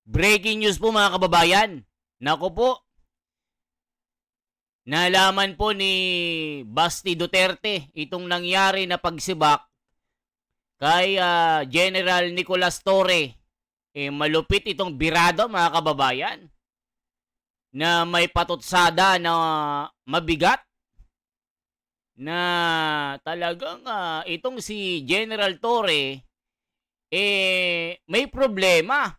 Breaking news po mga kababayan. Nako po, nalaman po ni Basti Duterte itong nangyari na pagsibak kay General Nicolas Torre. Malupit itong birado mga kababayan na may patutsada na mabigat na talagang itong si General Torre may problema.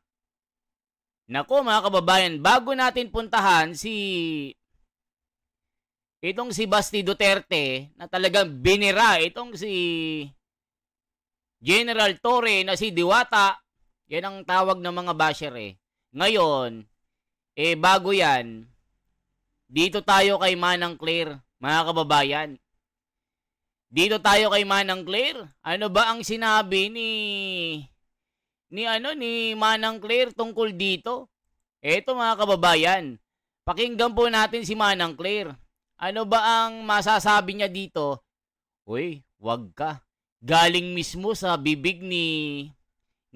Nako mga kababayan, bago natin puntahan itong si Basti Duterte na talagang binira itong si General Torre na si Diwata, yan ang tawag ng mga basher Ngayon, bago yan, dito tayo kay Manang Claire, mga kababayan. Dito tayo kay Manang Claire. Ano ba ang sinabi ni Manang Claire tungkol dito? Eto mga kababayan, pakinggan po natin si Manang Claire. Ano ba ang masasabi niya dito? Uy, wag ka. Galing mismo sa bibig ni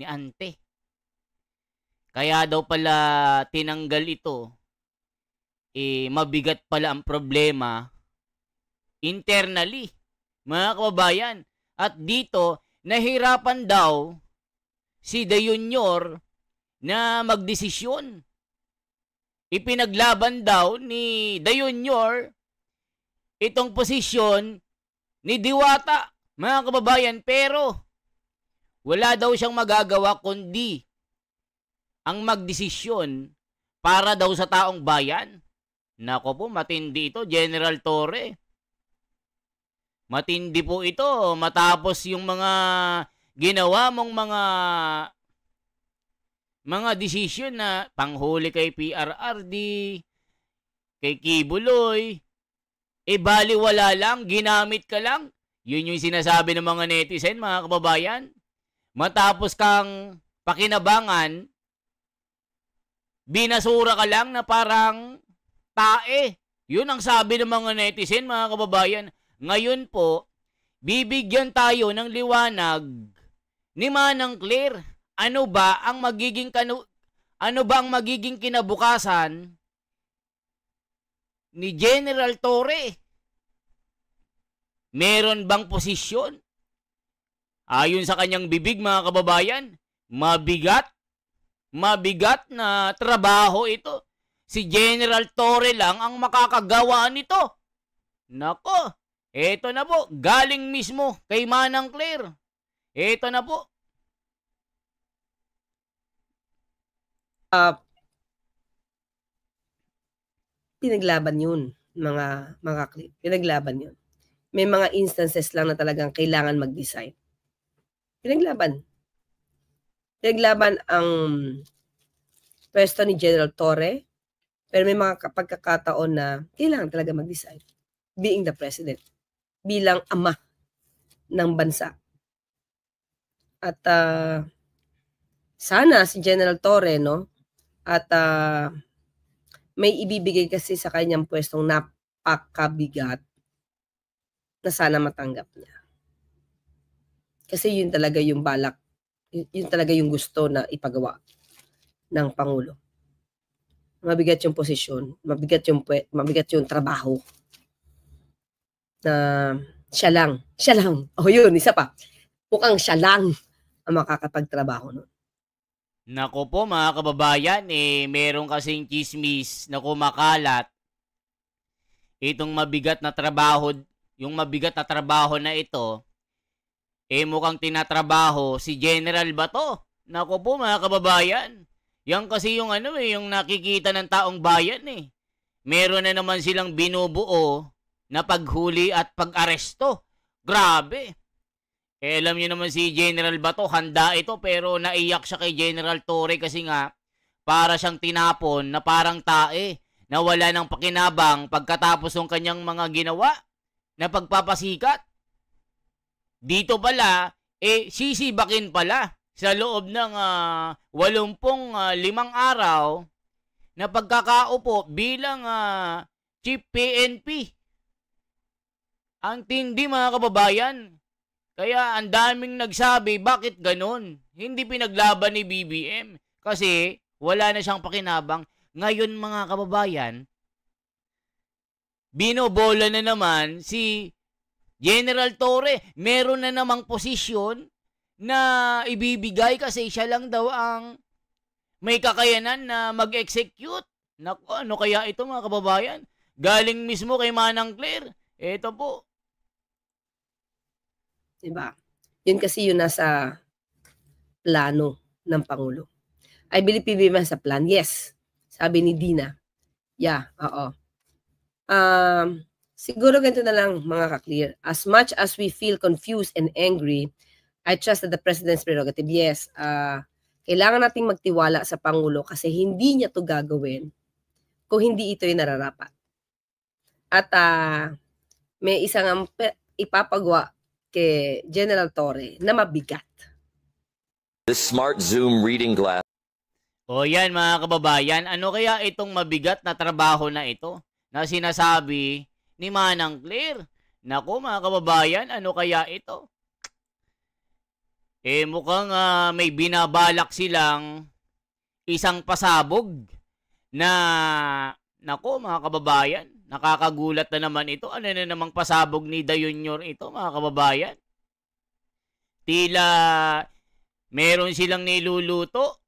Ante. Kaya daw pala tinanggal ito. Mabigat pala ang problema internally, mga kababayan. At dito, nahirapan daw si De Junior na magdesisyon. Ipinaglaban daw ni De Junior itong posisyon ni Diwata, mga kababayan, pero wala daw siyang magagawa kundi ang magdesisyon para daw sa taong bayan. Nako po, matindi ito, General Torre. Matindi po ito matapos yung mga ginawa mong mga desisyon na panghuli kay PRRD, kay Kibuloy, baliwala lang, ginamit ka lang. Yun yung sinasabi ng mga netizen, mga kababayan. Matapos kang pakinabangan, binasura ka lang na parang tae. Yun ang sabi ng mga netizen, mga kababayan. Ngayon po, bibigyan tayo ng liwanag ni Manang Claire. Ano ba ang magiging kinabukasan ni General Torre? Meron bang posisyon? Ayon sa kanyang bibig, mga kababayan, mabigat na trabaho ito. Si General Torre lang ang makakagawa nito. Nako, eto na po, galing mismo kay Manang Claire. Eto na po. Pinaglaban yun, mga clip. Pinaglaban yun. May mga instances lang na talagang kailangan mag-decide. Pinaglaban ang pwesto ni General Torre, pero may mga pagkakataon na kailangan talaga mag-decide. Being the president, bilang ama ng bansa. At sana si General Torre, no? At may ibibigay kasi sa kanyang pwestong napakabigat na sana matanggap niya. Kasi yun talaga yung balak, yun talaga yung gusto na ipagawa ng Pangulo. Mabigat yung posisyon, mabigat yung trabaho na siya lang. Yun, isa pa. Mukhang siya lang ang makakapagtrabaho nun. Nako po mga kababayan, meron kasing chismis na kumakalat. Itong mabigat na trabaho, yung mabigat na trabaho na ito, mukhang tinatrabaho si General Bato. Nako po mga kababayan, yan kasi yung yung nakikita ng taong bayan Meron na naman silang binubuo na paghuli at pag-aresto. Grabe. Alam niyo naman si General Bato, handa ito pero naiyak siya kay General Torre kasi nga para siyang tinapon na parang tae na wala ng pakinabang pagkatapos ng kanyang mga ginawa na pagpapasikat. Dito pala, sisibakin pala sa loob ng 85 araw na pagkakaupo bilang Chief PNP. Ang tindi mga kababayan. Kaya ang daming nagsabi, bakit ganon? Hindi pinaglaban ni BBM. Kasi Wala na siyang pakinabang. Ngayon mga kababayan, binobola na naman si General Torre. Meron na namang posisyon na ibibigay kasi siya lang daw ang may kakayanan na mag-execute. Naku, ano kaya ito mga kababayan? Galing mismo kay Manang Claire. Ito po. Diba? Yun kasi yun nasa plano ng Pangulo. I believe PBBM sa plan. Yes. Sabi ni Dina. Yeah, oo. Siguro ganito na lang mga ka-clear. As much as we feel confused and angry, I trust that the President's prerogative. Yes, kailangan nating magtiwala sa Pangulo kasi hindi niya to gagawin kung hindi ito yung nararapat. At may isang ipapagawa kay General Torre na mabigat. The smart Zoom reading glass. O yan mga kababayan, ano kaya itong mabigat na trabaho na ito na sinasabi ni Manang Claire? Naku mga kababayan, ano kaya ito? Mukhang may binabalak silang isang pasabog na, naku mga kababayan, nakakagulat na naman ito. Ano na namang pasabog ni Da Junior ito mga kababayan? Tila meron silang niluluto.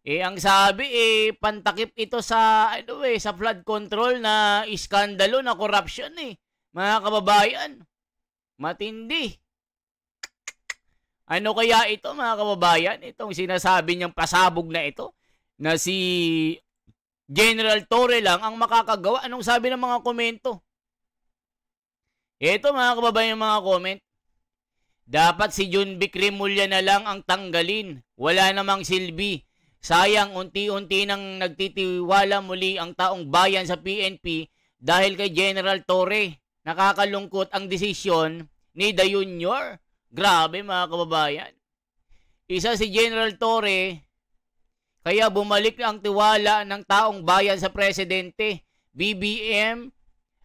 Ang sabi pantakip ito sa sa flood control na iskandalo na corruption mga kababayan. Matindi. Ano kaya ito mga kababayan? Itong sinasabi niyang pasabog na ito na si General Torre lang ang makakagawa. Anong sabi ng mga komento? Ito mga kababayan yung mga comment. Dapat si John Vic Remulla na lang ang tanggalin. Wala namang silbi. Sayang, unti-unti nang nagtitiwala muli ang taong bayan sa PNP dahil kay General Torre. Nakakalungkot ang desisyon ni Da Junior. Grabe mga kababayan. Isa si General Torre, kaya bumalik ang tiwala ng taong bayan sa presidente. BBM,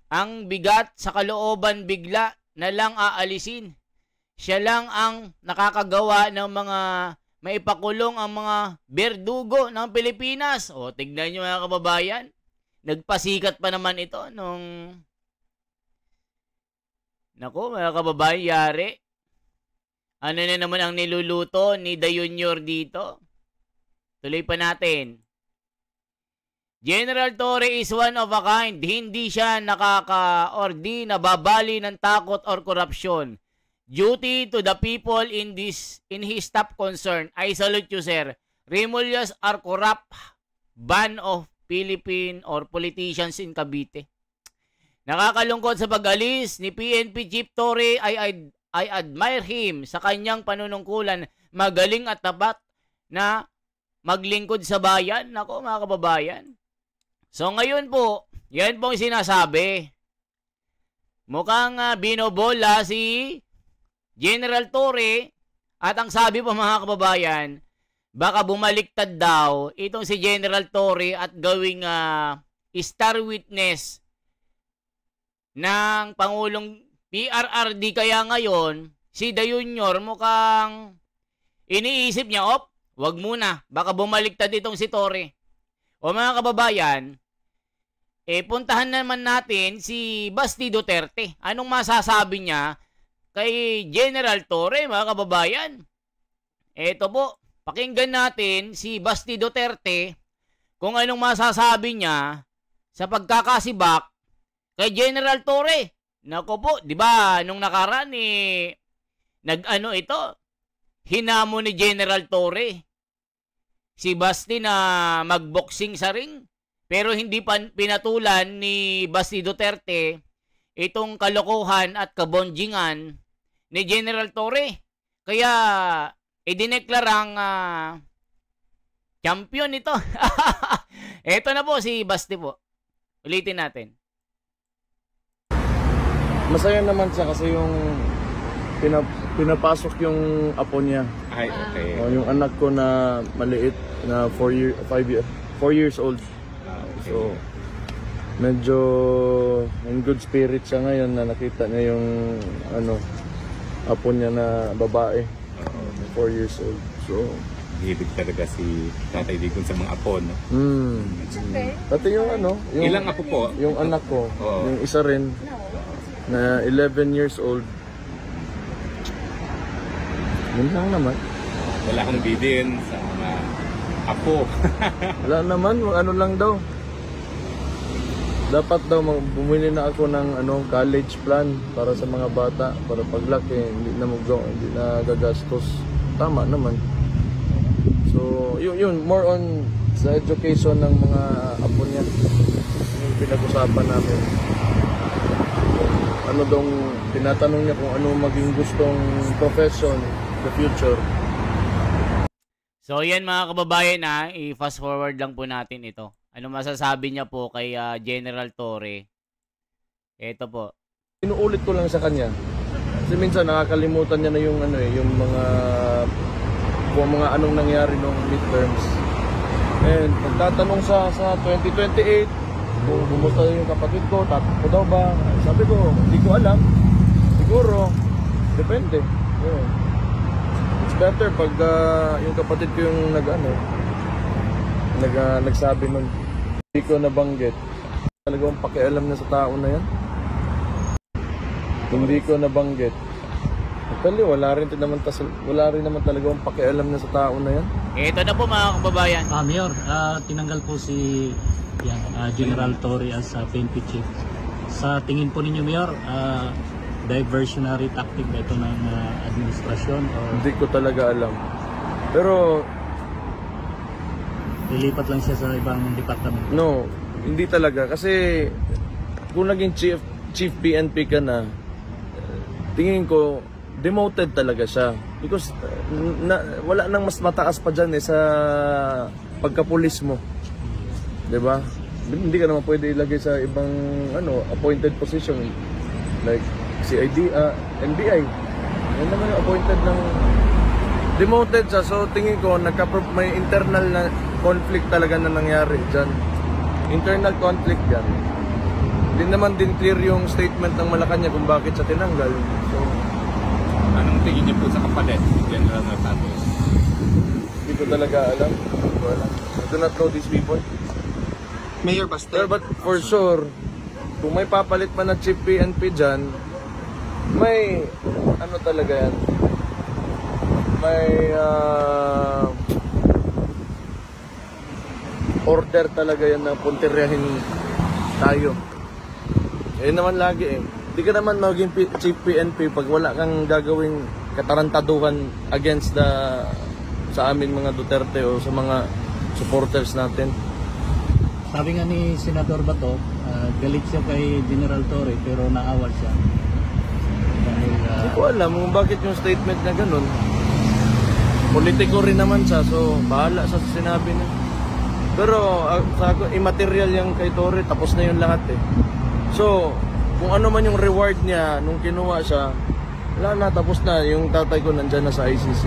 ang bigat sa kalooban bigla na lang aalisin. Siya lang ang nakakagawa ng mga maipakulong ang mga berdugo ng Pilipinas. O, tignan nyo mga kababayan. Nagpasikat pa naman ito nung... Naku, mga kababayan, yari. Ano na naman ang niluluto ni Da Junior dito? Tuloy pa natin. General Torre is one of a kind. Hindi siya nakaka-or di nababali ng takot or korupsyon. Duty to the people in his top concern. I salute you, sir. Remullas are corrupt. Ban of Philippine or politicians in Cavite. Nakakalungkot sa pag-alis ni PNP Chief Torre. I admire him sa kanyang panunungkulan. Magaling at tapat na maglingkod sa bayan. Nako mga kababayan. So ngayon po, yan pong sinasabi. Mukhang binobola si General Torre. At ang sabi po mga kababayan, baka bumaliktad daw itong si General Torre at gawing star witness ng Pangulong PRRD. Kaya ngayon, si Da Junior mukhang iniisip niya, wag muna, baka bumaliktad itong si Torre. O mga kababayan, puntahan naman natin si Basti Duterte. Anong masasabi niya kay General Torre, mga kababayan? Eto po, pakinggan natin si Basti Duterte kung anong masasabi niya sa pagkakasibak kay General Torre. Nako po, di ba nung nakaraan nag-ano ito, hinamo ni General Torre si Basti na magboxing sa ring, pero hindi pa pinatulan ni Basti Duterte itong kalokohan at kabonjingan ni General Torre. Kaya idineklarang champion ito. Ito na po si Basti po. Ulitin natin. Masaya naman siya kasi yung pinapasok yung apo niya. Ay, okay. O, yung anak ko na maliit na 4 years old. Okay. So medyo in good spirit siya ngayon na nakita niya yung apo niya na babae. 4 years old. So hibig talaga si Tatay Digong sa mga apo, no? Pati yung ano, Ilang apo po? yung anak ko, Oo. yung isa rin na 11 years old. Yun lang naman. Wala akong bidin sa mga apo. Wala naman, ano lang daw. Dapat daw bumili na ako ng college plan para sa mga bata para paglaki hindi na gagastos. Tama naman. So, yun more on sa education ng mga apo niya. Yung pinag-usapan namin. Ano dong tinatanong niya kung ano maging gustong profession in the future. So yan mga kababayan i-fast forward lang po natin ito. Ano masasabi niya po kay General Torre? Ito po. Inuulit ko lang sa kanya. Kasi minsan nakakalimutan niya na yung yung mga anong nangyari nung midterms. And pagtatanong sa 2028 kung bumusta yung kapatid ko, tatakbo daw ba? Sabi ko, hindi ko alam. Siguro, depende. Yeah. It's better pag yung kapatid ko yung nagsabi nun. Hindi ko nabanggit. Talagang pakialam na sa tao na yan. Hindi ko nabanggit. Actually, wala rin naman talagang pakialam na sa tao na yan. Ito na po mga kababayan. Mayor, tinanggal po si General Torre as PNP chief. Sa tingin po ninyo, Mayor, diversionary tactic ba ito ng administrasyon? Or Hindi ko talaga alam. Pero, lilipat lang siya sa ibang department? no, hindi talaga. Kasi, kung naging chief PNP ka na, tingin ko, demoted talaga siya. Because, wala nang mas mataas pa dyan sa pagkapulis mo. Diba? Hindi ka naman pwede ilagay sa ibang appointed position like CID, NBI. Yan naman yung appointed ng demoted siya. So tingin ko may internal na conflict talaga na nangyari dyan. Internal conflict yan. Hindi naman din clear yung statement ng Malacanang kung bakit siya tinanggal. So Anong tingin niyo po sa kapalit ni General Santos? hindi ko talaga alam. I do not know these people. Mayor Baste. But for sure, kung may papalit man na chief PNP dyan, may talaga yan. May order talaga yan na puntiryahin tayo. Yun naman lagi eh. Hindi ka naman maging chief PNP pag wala kang gagawing katarantaduhan against sa amin mga Duterte o sa mga supporters natin. Sabi nga ni Senador Bato, galit siya kay General Torre pero naawal siya. Dahil, Hindi ko alam kung bakit yung statement na ganun. Politiko rin naman siya, so bahala sa sinabi niya. Pero sa ako, immaterial yung kay Torre, tapos na yung lahat eh. So, kung ano man yung reward niya nung kinuha siya, wala na, tapos na. Yung tatay ko nandyan na sa ICC.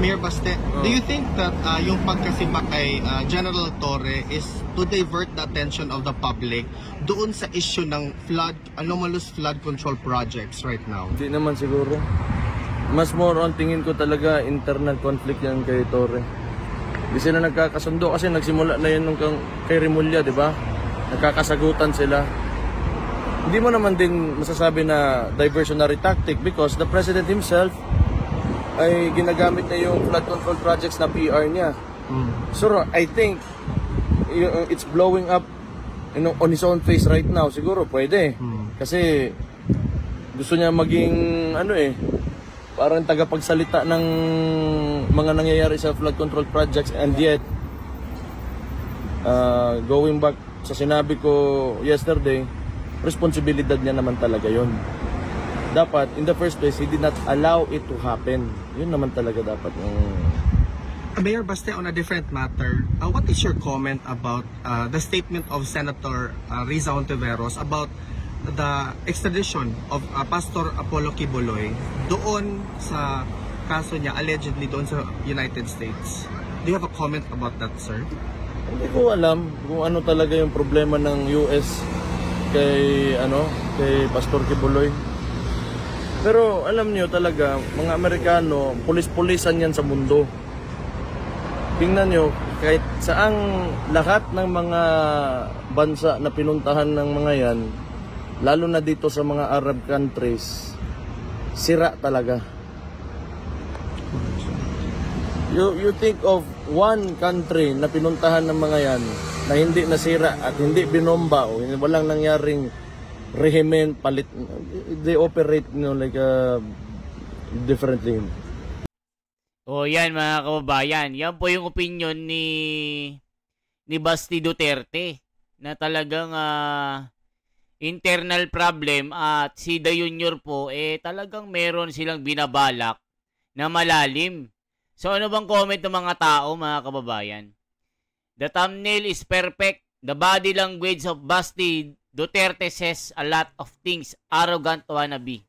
Mayor Baste, do you think that yung pagkasima kay General Torre is to divert the attention of the public doon sa issue ng anomalous flood control projects right now? Hindi naman siguro. Mas more on tingin ko talaga internal conflict yan kay Torre. Hindi sila nagkakasundo kasi nagsimula na yan nung kay Remulla, di ba? Nagkakasagutan sila. Hindi mo naman din masasabi na diversionary tactic because the president himself ay ginagamit na yung flood control projects na PR niya. So I think it's blowing up on his own face right now. Siguro pwede. Kasi gusto niya maging parang tagapagsalita ng mga nangyayari sa flood control projects, and yet going back sa sinabi ko yesterday, responsibilidad niya naman talaga yon. Dapat, in the first place, he did not allow it to happen. Yun naman talaga dapat. Mayor Baste, on a different matter, what is your comment about the statement of Senator Riza Ontiveros about the extradition of Pastor Apollo Quiboloy doon sa kaso niya, allegedly doon sa United States? Do you have a comment about that, sir? Hindi ko alam kung ano talaga yung problema ng US kay Pastor Quiboloy. Pero alam niyo talaga, mga Amerikano, pulis-pulisan yan sa mundo. tingnan nyo, kahit saang lahat ng mga bansa na pinuntahan ng mga yan, lalo na dito sa mga Arab countries, sira talaga. You think of one country na pinuntahan ng mga yan na hindi nasira at hindi binomba o walang nangyaring rehimen, palit, they operate like differently. O yan mga kababayan, yan po yung opinion ni Basti Duterte na talagang internal problem at si The Junior po talagang meron silang binabalak na malalim. So ano bang comment ng mga tao mga kababayan? The thumbnail is perfect. The body language of Basti Duterte says a lot of things. Arrogant wannabe.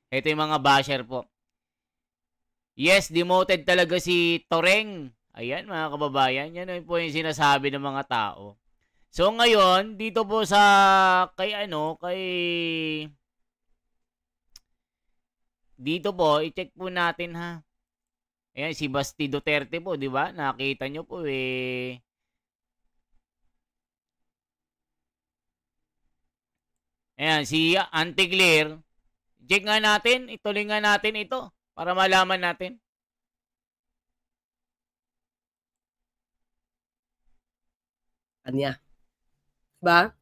Ito yung mga basher po. Yes, demoted talaga si Toreng. Ayan mga kababayan, yan po yung sinasabi ng mga tao. So ngayon, dito po sa dito po, i-check po natin ha. Ayan si Basti Duterte po, di ba? Nakita nyo po Ayan si Auntie Claire. Check nga natin, ituloy nga natin ito. Para malaman natin. Kanya. Diba?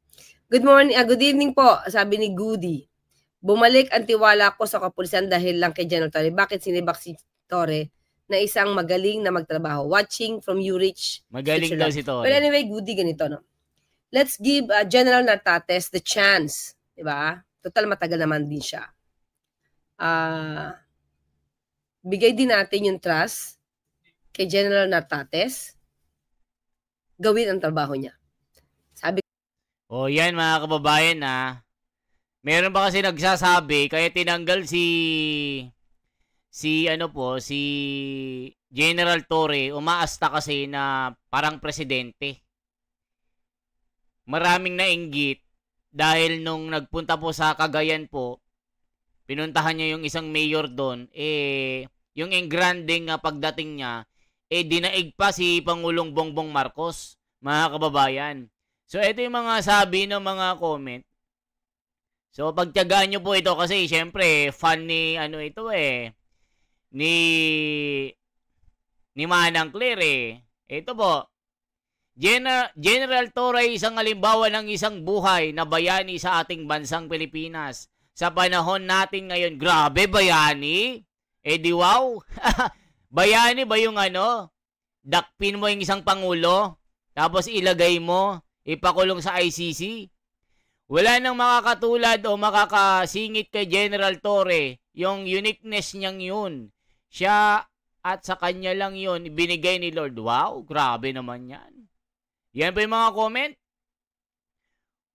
Good morning, good evening po, sabi ni Goody. Bumalik ang tiwala ko sa kapulisan dahil lang kay General Torre. Bakit sinibak si Torre na isang magaling na magtrabaho? Watching from Urich. Magaling daw si Torre. Well, anyway, Goody, ganito, no? Let's give General Nartates the chance. Diba? Total, matagal naman din siya. Bigay din natin yung trust kay General Nartates. Gawin ang trabaho niya. Sabi O yan mga kababayan meron pa kasi nagsasabi kaya tinanggal si General Torre, umaasta kasi na parang presidente. Maraming nainggit dahil nung nagpunta po sa Cagayan po, pinuntahan niya yung isang mayor doon, yung engranding pagdating niya, dinaig pa si Pangulong Bongbong Marcos, mga kababayan. So, ito yung mga sabi ng mga comment. So, pagtiyagaan nyo po ito kasi, syempre, fan ni, ni Manang Claire Ito po, General Torre isang halimbawa ng isang buhay na bayani sa ating bansang Pilipinas. Sa panahon natin ngayon, grabe bayani. Di wow. Bayani ba yung dakpin mo yung isang pangulo, tapos ilagay mo, ipakulong sa ICC? Wala nang makakatulad o makakasingit kay General Torre. Yung uniqueness niyang yun. Siya at sa kanya lang yun, binigay ni Lord. Wow, grabe naman yan. Yan pa yung mga comment.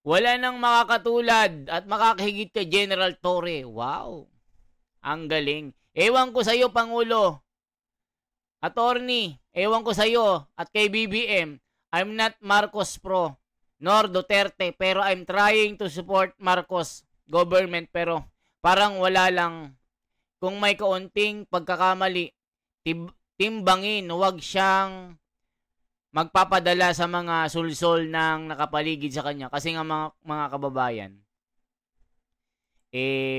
Wala nang makakatulad at makakahigit kay General Torre. Wow. Ang galing. Ewan ko sa iyo, Pangulo. Attorney, ewan ko sa iyo at kay BBM. I'm not Marcos Pro nor Duterte, pero I'm trying to support Marcos government, pero parang wala lang. Kung may kaunting pagkakamali, timbangin, huwag siyang magpapadala sa mga sulsol ng nakapaligid sa kanya. Kasi nga mga kababayan,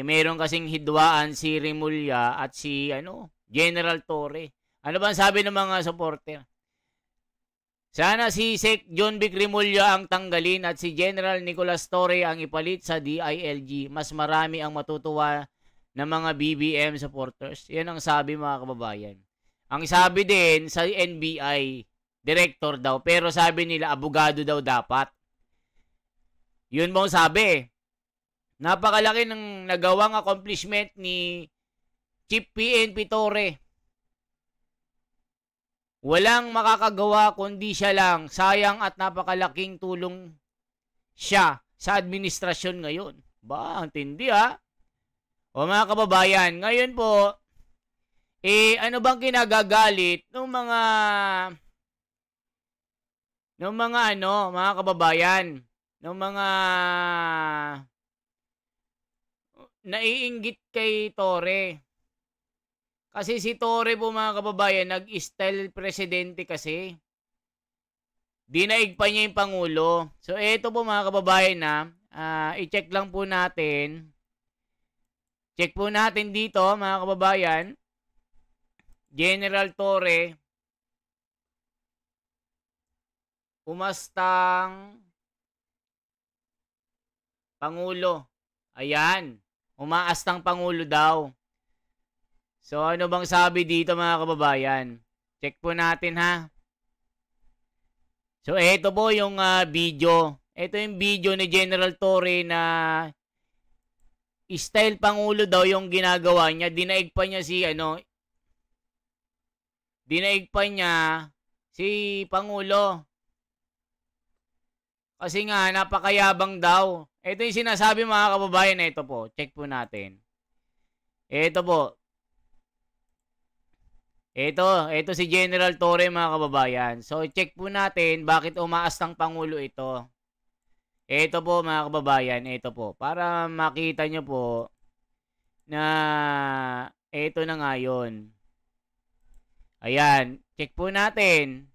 meron kasing hidwaan si Remulla at si General Torre. Ano ba ang sabi ng mga supporter? Sana si Sec John Vic Remulla ang tanggalin at si General Nicolas Torre ang ipalit sa DILG. Mas marami ang matutuwa ng mga BBM supporters. Yan ang sabi mga kababayan. Ang sabi din sa NBI, director daw, pero sabi nila abogado daw dapat. Yun mo sabi. Napakalaki ng nagawang accomplishment ni Chief PNP Torre. Walang makakagawa kundi siya lang. Sayang at napakalaking tulong siya sa administrasyon ngayon. Ba, ang tindi O mga kababayan, ngayon po, ano bang kinagagalit ng mga mga kababayan, ng mga naiinggit kay Torre? Kasi si Torre po mga kababayan, nag-style presidente kasi. Dinaig pa niya yung Pangulo. So eto po mga kababayan na, i-check lang po natin. Check po natin dito mga kababayan. General Torre. Umastang Pangulo. Ayan. Umaastang Pangulo daw. So, ano bang sabi dito mga kababayan? Check po natin ha. So, ito po yung video. Ito yung video ni General Torre na style Pangulo daw yung ginagawa niya. Dinaig pa niya si Pangulo. Kasi nga, napakayabang daw. Ito yung sinasabi mga kababayan. Ito po. Check po natin. Ito po. Ito si General Torre mga kababayan. So, check po natin bakit umaastang Pangulo ito. Ito po mga kababayan. Ito po. Para makita nyo po na ito na nga yun. Ayan. Check po natin.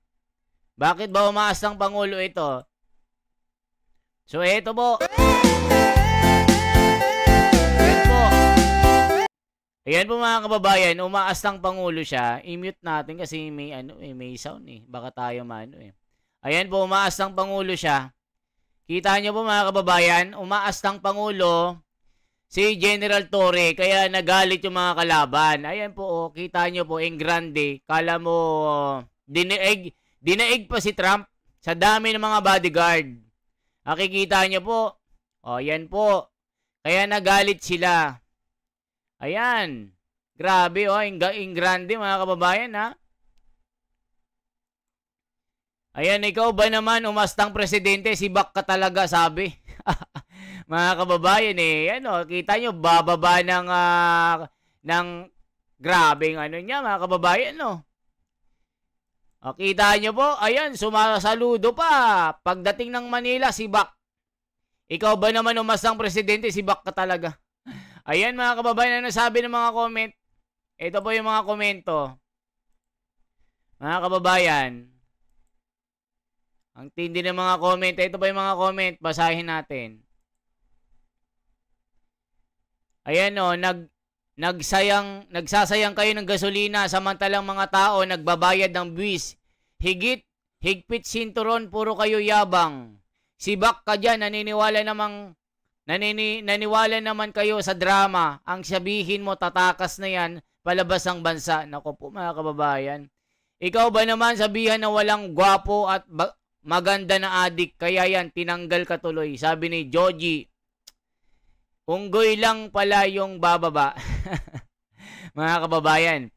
Bakit ba umaastang Pangulo ito? So, ito po. Ayan po mga kababayan, umaastang Pangulo siya. I-mute natin kasi may sound eh. Baka tayo Ayan po, umaastang Pangulo siya. Kita nyo po mga kababayan, umaastang Pangulo si General Torre. Kaya nagalit yung mga kalaban. Ayan po, kita nyo po, en grande. Kala mo, dinaig pa si Trump sa dami ng mga bodyguard. Nakikita nyo po. O, yan po. Kaya nagalit sila. Ayan. Grabe, en grande mga kababayan, ha? Ayan, ikaw ba naman umastang presidente? Si Bak ka talaga, sabi. Mga kababayan, Yan, kita nyo, bababa ng grabing niya, mga kababayan, Kita nyo po, ayan, sumasaludo pa. Pagdating ng Manila, si Bak. Ikaw ba naman umastang presidente? Si Bak ka talaga. Ayan mga kababayan, ano sabi ng mga comment? Ito po yung mga komento. Mga kababayan. Ang tindi ng mga comment. Ito po yung mga comment. Basahin natin. Ayan nagsasayang kayo ng gasolina samantalang mga tao nagbabayad ng buwis. Higpit sinturon, puro kayo yabang. Sibak ka dyan, naniwala naman kayo sa drama. Ang sabihin mo, tatakas na yan, palabas ang bansa. Naku po mga kababayan. Ikaw ba naman sabihan na walang gwapo at maganda na adik, kaya yan, tinanggal ka tuloy. Sabi ni Joji, unggoy lang pala yung bababa. Mga kababayan,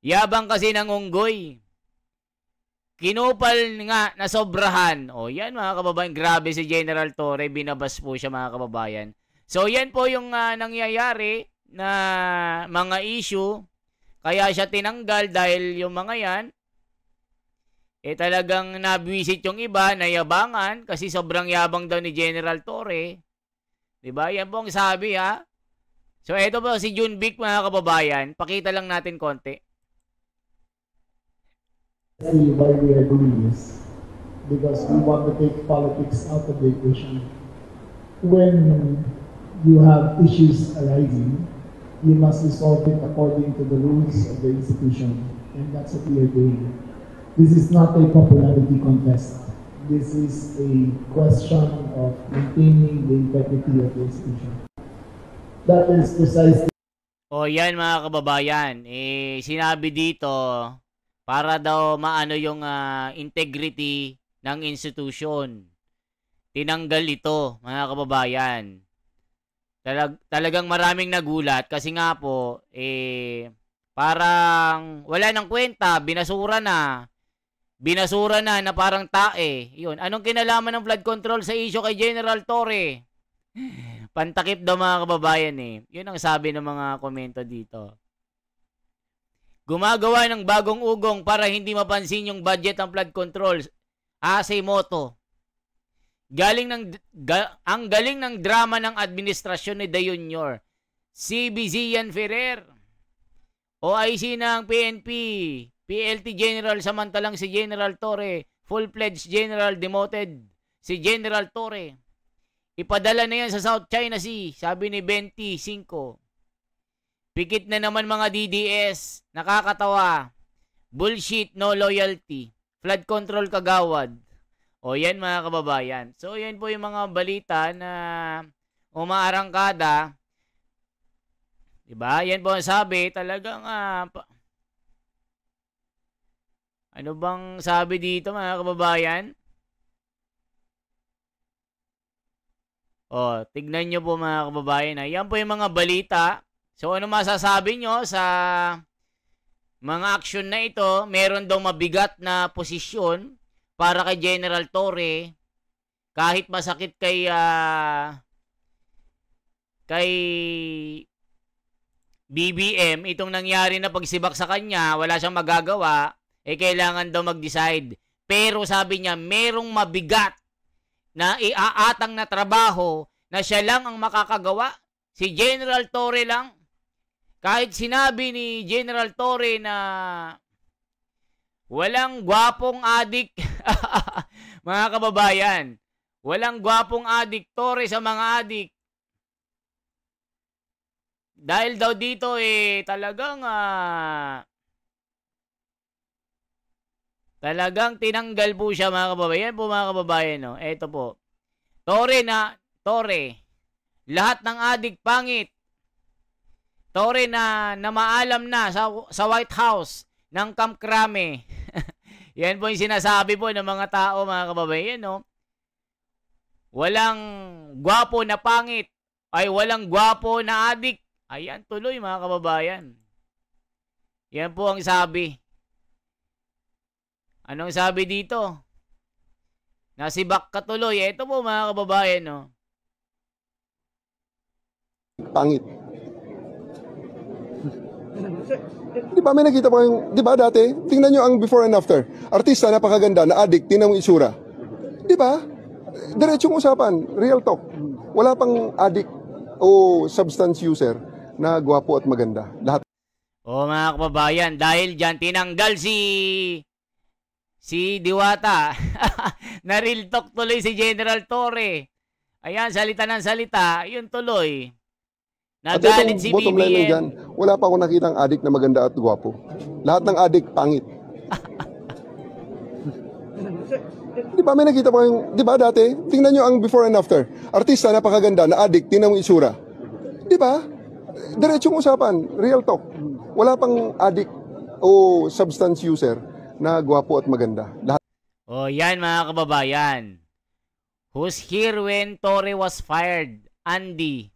yabang kasi ng unggoy. Kinupal nga na sobrahan. O yan mga kababayan, grabe si General Torre, binabas po siya mga kababayan. So yan po yung nangyayari na mga issue. Kaya siya tinanggal dahil yung mga yan, talagang nabwisit yung iba, nayabangan kasi sobrang yabang daw ni General Torre. Diba? Yan po ang sabi ha. So ito po si Junbic mga kababayan. Pakita lang natin konti. See why we are doing this, because we want to take politics out of the equation. When you have issues arising, you must resolve it according to the rules of the institution, and that's what we are doing. This is not a popularity contest. This is a question of maintaining the integrity of the institution. That is precisely. O yan mga kababayan, sinabi dito, para daw maano yung integrity ng institution. Tinanggal ito, mga kababayan. Talagang maraming nagulat kasi nga po, parang wala nang kwenta, binasura na parang tae. Yun. Anong kinalaman ng flood control sa issue kay General Torre? Pantakip daw mga kababayan Yun ang sabi ng mga komento dito. Gumagawa ng bagong ugong para hindi mapansin yung budget ng flood control. Asay Moto. Ang galing ng drama ng administrasyon ni De Junior. CB Zian Ferrer. OIC ng PNP, PLT General, samantalang si General Torre, full-fledged General, demoted si General Torre. Ipadala na yan sa South China Sea, sabi ni 25. Pikit na naman mga DDS, nakakatawa. Bullshit, no loyalty. Flood control kagawad. O yan mga kababayan. So yan po yung mga balita na umaarangkada. Diba? Yan po ang sabi. Talagang ano bang sabi dito mga kababayan? O, tignan nyo po mga kababayan. Yan po yung mga balita. So ano masasabi nyo sa mga aksyon na ito? Meron daw mabigat na posisyon para kay General Torre. Kahit masakit kay BBM, itong nangyari na pagsibak sa kanya, wala siyang magagawa, kailangan daw mag-decide. Pero sabi niya, merong mabigat na iaatang na trabaho na siya lang ang makakagawa. Si General Torre lang. Kahit sinabi ni General Torre na walang gwapong adik, mga kababayan, walang gwapong adik, Torre sa mga adik. Dahil daw dito talagang tinanggal po siya mga kababayan. Po mga kababayan, no? Ito po. Torre, lahat ng adik pangit. Torre na maalam na sa White House ng Camp Crame. Yan po yung sinasabi po ng mga tao mga kababayan, no? Walang gwapo na pangit, ay walang gwapo na adik. Ayan, tuloy mga kababayan. Yan po ang sabi. Anong sabi dito? Nasibak ka tuloy. Ito po mga kababayan, no? Pangit. Di ba may nakita pa yung, di ba dati? Tingnan nyo ang before and after. Artista, napakaganda, na addict, tingnan mo isura. Di ba? Diretsong usapan, real talk. Wala pang addict o substance user na gwapo at maganda. Lahat. O mga kababayan, dahil dyan tinanggal si Diwata. Na real talk tuloy si General Torre. Ayan, salita ng salita, yun tuloy. Nagalit si bottom line BBM. dyan, wala pa akong nakitang addict na maganda at gwapo. Lahat ng addict, pangit. Di ba may nakita pa yung, di ba dati? Tingnan nyo ang before and after. Artista, napakaganda, na addict, tingnan mo isura. Di ba? Diretsong usapan, real talk. Wala pang addict o substance user na gwapo at maganda. Lahat. O yan mga kababayan. Who's here when Torre was fired? Andy.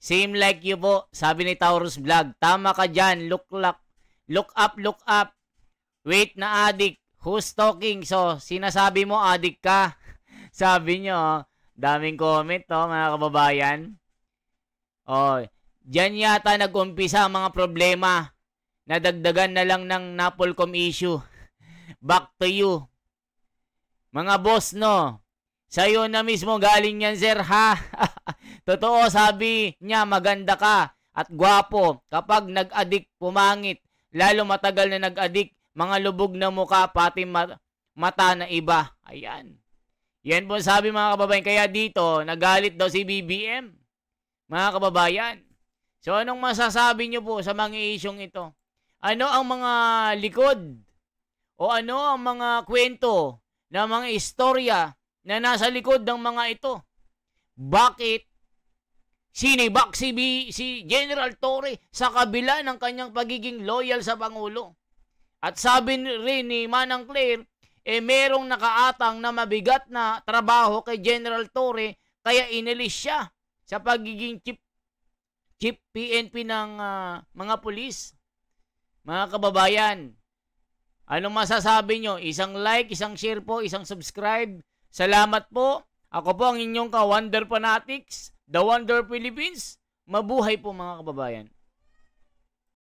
Same like you po, sabi ni Taurus Vlog. Tama ka dyan, look up. Wait na addict. Who's talking? So, sinasabi mo addict ka. Sabi nyo, daming comment to mga kababayan. O, dyan yata nag-umpisa ang mga problema. Nadagdagan na lang ng Napolcom issue. Back to you. Mga boss, no? Sa'yo na mismo galing yan, sir, ha? Totoo, sabi niya, maganda ka at gwapo. Kapag nag-addict, pumangit. Lalo matagal na nag-addict, mga lubog na muka, pati mata na iba. Ayan. Yan po sabi mga kababayan. Kaya dito, nagalit daw si BBM. Mga kababayan. So, anong masasabi nyo po sa mga isyong ito? Ano ang mga likod? O ano ang mga kwento na mga istorya na nasa likod ng mga ito? Bakit sinibak si General Torre sa kabila ng kanyang pagiging loyal sa Pangulo? At sabi rin ni Manang Claire, merong nakaatang na mabigat na trabaho kay General Torre kaya inilis siya sa pagiging chief PNP ng mga pulis. Mga kababayan, anong masasabi nyo? Isang like, isang share po, isang subscribe. Salamat po. Ako po ang inyong ka-Wonder Fanatics, The Wonder Philippines. Mabuhay po mga kababayan.